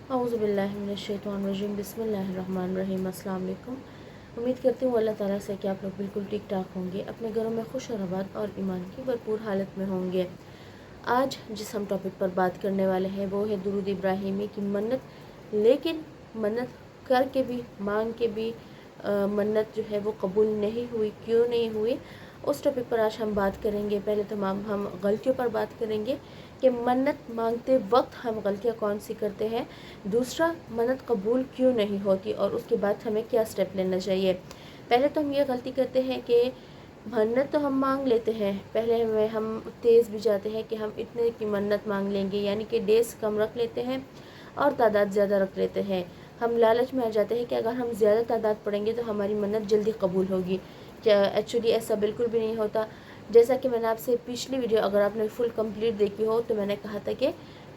औज़ुबिल्लाहिमिनश्शैतानिर्रजीम बिस्मिल्लाहिर्रहमानिर्रहीम। अस्सलाम वालेकुम। उम्मीद करती हूँ अल्लाह ताला से कि आप लोग बिल्कुल ठीक ठाक होंगे, अपने घरों में खुश और आबाद और ईमान की भरपूर हालत में होंगे। आज जिस हम टॉपिक पर बात करने वाले हैं वो है दुरूद इब्राहिमी की मन्नत। लेकिन मन्नत कर के भी, मांग के भी मन्नत जो है वो कबूल नहीं हुई, क्यों नहीं हुई, उस टॉपिक पर आज हम बात करेंगे। पहले तो हम गलतियों पर बात करेंगे कि मन्नत मांगते वक्त हम गलतियाँ कौन सी करते हैं। दूसरा, मन्नत कबूल क्यों नहीं होती और उसके बाद हमें क्या स्टेप लेना चाहिए। पहले तो हम ये गलती करते हैं कि मन्नत तो हम मांग लेते हैं, पहले में हम तेज़ भी जाते हैं कि हम इतने की मन्नत मांग लेंगे, यानी कि डेज कम रख लेते हैं और तादाद ज़्यादा रख लेते हैं। हम लालच में आ जाते हैं कि अगर हम ज़्यादा तादाद पढ़ेंगे तो हमारी मन्नत जल्दी कबूल होगी। क्या एक्चुअली ऐसा बिल्कुल भी नहीं होता। जैसा कि मैंने आपसे पिछली वीडियो अगर आपने फुल कंप्लीट देखी हो तो मैंने कहा था कि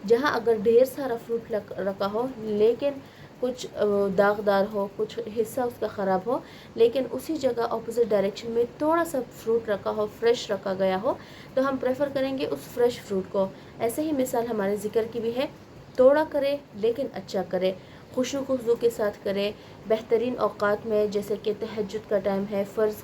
जहाँ अगर ढेर सारा फ्रूट रखा हो लेकिन कुछ दागदार हो, कुछ हिस्सा उसका ख़राब हो, लेकिन उसी जगह ऑपोजिट डायरेक्शन में थोड़ा सा फ्रूट रखा हो, फ्रेश रखा गया हो, तो हम प्रेफर करेंगे उस फ्रेश फ्रूट को। ऐसे ही मिसाल हमारे ज़िक्र की भी है, थोड़ा करे लेकिन अच्छा करे, खुशू खुशू के साथ करे, बेहतरीन औक़ात में, जैसे कि तहज्जुद का टाइम है, फ़र्ज़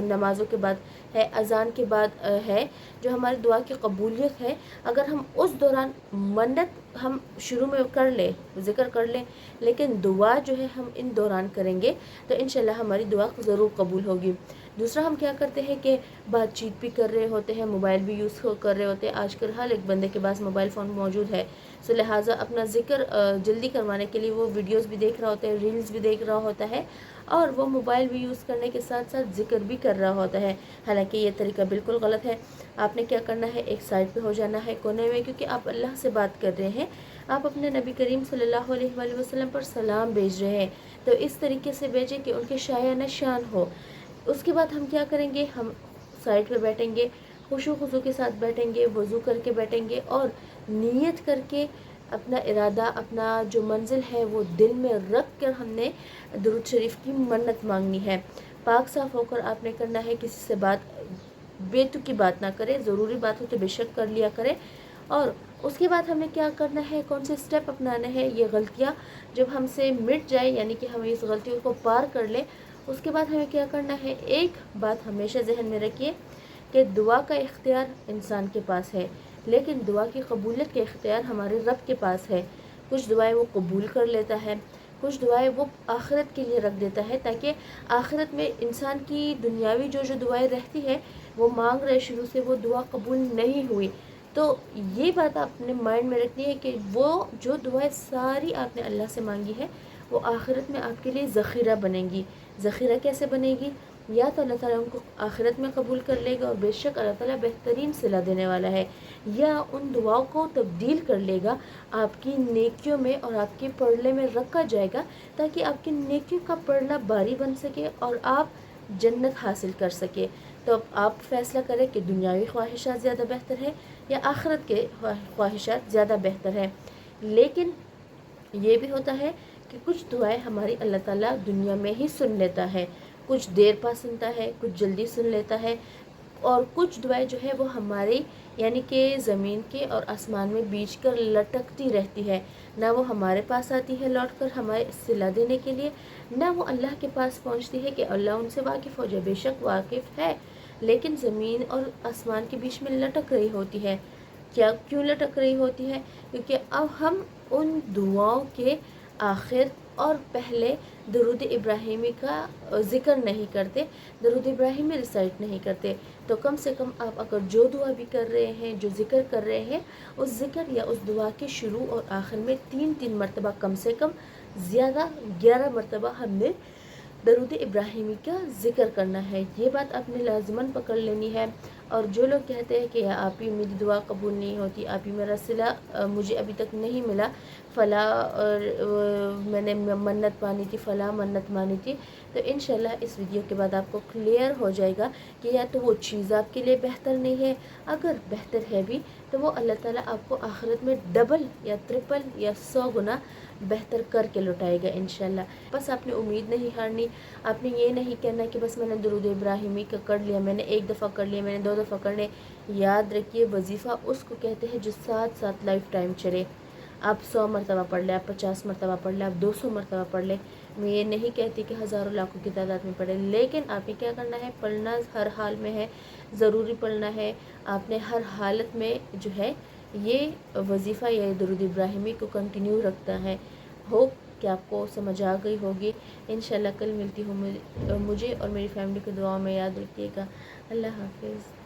नमाज़ों के बाद है, अज़ान के बाद है, जो हमारी दुआ की कबूलियत है। अगर हम उस दौरान मन्नत हम शुरू में कर ले, ज़िक्र कर लें, लेकिन दुआ जो है हम इन दौरान करेंगे तो इंशाल्लाह हमारी दुआ ज़रूर कबूल होगी। दूसरा, हम क्या करते हैं कि बातचीत भी कर रहे होते हैं, मोबाइल भी यूज़ कर रहे होते हैं। आजकल हर एक बंदे के पास मोबाइल फ़ोन मौजूद है, सो लिहाजा अपना ज़िक्र जल्दी करवाने के लिए वो वीडियोस भी देख रहा होता है, रील्स भी देख रहा होता है और वो मोबाइल भी यूज़ करने के साथ साथ ज़िक्र भी कर रहा होता है। हालांकि ये तरीका बिल्कुल गलत है। आपने क्या करना है, एक साइड पे हो जाना है कोने में, क्योंकि आप अल्लाह से बात कर रहे हैं, आप अपने नबी करीम सल्लल्लाहु अलैहि वसल्लम पर सलाम भेज रहे हैं, तो इस तरीके से भेजें कि उनके शायान शान हो। उसके बाद हम क्या करेंगे, हम साइड पे बैठेंगे, खुशू खुशू के साथ बैठेंगे, वज़ू करके बैठेंगे और नीयत करके अपना इरादा, अपना जो मंजिल है वो दिल में रख कर हमने दुरूद शरीफ की मन्नत मांगनी है। पाक साफ़ होकर आपने करना है, किसी से बात बेतुकी बात ना करें, ज़रूरी बात हो तो बेशक कर लिया करें। और उसके बाद हमें क्या करना है, कौन से स्टेप अपनाने हैं, ये गलतियाँ जब हमसे मिट जाए, यानी कि हम इस गलतियों को पार कर लें, उसके बाद हमें क्या करना है। एक बात हमेशा जहन में रखिए कि दुआ का इख्तियार इंसान के पास है, लेकिन दुआ की कबूलियत का इख्तियार हमारे रब के पास है। कुछ दुआएं वो कबूल कर लेता है, कुछ दुआएं वो आखिरत के लिए रख देता है, ताकि आखिरत में इंसान की दुनियावी जो दुआएं रहती है, वो मांग रहे शुरू से, वो दुआ कबूल नहीं हुई, तो ये बात आपने माइंड में रखनी है कि वो जो दुआएं सारी आपने अल्लाह से मांगी है वो आखिरत में आपके लिए ज़ख़ीरा बनेंगी। ज़ख़ीरा कैसे बनेगी, या तो अल्लाह ताला उनको आखिरत में कबूल कर लेगा और बेशक अल्लाह ताला बेहतरीन सिला देने वाला है, या उन दुआओं को तब्दील कर लेगा आपकी नेकियों में और आपके पड़ले में रखा जाएगा, ताकि आपकी नेकियों का पड़ला भारी बन सके और आप जन्नत हासिल कर सके। तो अब आप फैसला करें कि दुनियावी ख्वाहिशात ज़्यादा बेहतर है या आखिरत के ख्वाहिशात ज़्यादा बेहतर है। लेकिन ये भी होता है कि कुछ दुआएं हमारी अल्लाह ताला दुनिया में ही सुन लेता है, कुछ देर पा सुनता है, कुछ जल्दी सुन लेता है, और कुछ दुआएं जो है वो हमारी यानी कि ज़मीन के और आसमान में बीच कर लटकती रहती है, ना वो हमारे पास आती है लौट कर हमारे सिला देने के लिए, ना वो अल्लाह के पास पहुंचती है कि अल्लाह उनसे वाकिफ़ हो जाए। बेशक वाकिफ़ है, लेकिन ज़मीन और आसमान के बीच में लटक रही होती है। क्या क्यों लटक रही होती है, क्योंकि अब हम उन दुआओं के आखिर और पहले दरूद इब्राहिमी का ज़िक्र नहीं करते, दरूद इब्राहिमी रिसाइट नहीं करते। तो कम से कम आप अगर जो दुआ भी कर रहे हैं, जो ज़िक्र कर रहे हैं, उस ज़िक्र या उस दुआ के शुरू और आखिर में 3-3 मरतबा, कम से कम ज़्यादा 11 मरतबा हमने दरूद इब्राहिमी का ज़िक्र करना है। ये बात आपने लाज़िमन पकड़ लेनी है। और जो लोग कहते हैं कि आप ही मेरी दुआ कबूल नहीं होती, आप ही मेरा सिला मुझे अभी तक नहीं मिला, फ़ला और मैंने मन्नत मानी थी, फ़ला मन्नत मानी थी, तो इंशाल्लाह इस वीडियो के बाद आपको क्लियर हो जाएगा कि या तो वो चीज़ आपके लिए बेहतर नहीं है, अगर बेहतर है भी तो वो अल्लाह ताला आपको आखिरत में डबल या ट्रिपल या 100 गुना बेहतर करके लौटाएगा इंशाल्लाह। बस आपने उम्मीद नहीं हारनी, आपने ये नहीं कहना कि बस मैंने दरूद इब्राहिमी का कर लिया, मैंने एक दफ़ा कर लिया, मैंने 2 दफ़ा कर लिया। याद रखिए, वजीफ़ा उसको कहते हैं जो साथ साथ लाइफ टाइम चले। آپ 100 مرتبہ پڑھ لیں، آپ 50 مرتبہ پڑھ لیں، آپ 200 مرتبہ پڑھ لیں. میں یہ نہیں کہتی کہ ہزاروں لاکھوں کی تعداد میں پڑھیں، لیکن آپ نے کیا کرنا ہے، پڑھنا ہر حال میں ہے، ضروری پڑھنا ہے. آپ نے ہر حالت میں جو ہے یہ وظیفہ یا درود ابراہیمی کو کنٹینیو رکھتا ہے. ہوپ کہ آپ کو سمجھ آ گئی ہوگی. انشاءاللہ کل ملتی ہوں. مجھے اور میری فیملی کو دعاؤں میں یاد رکھیے گا. اللہ حافظ.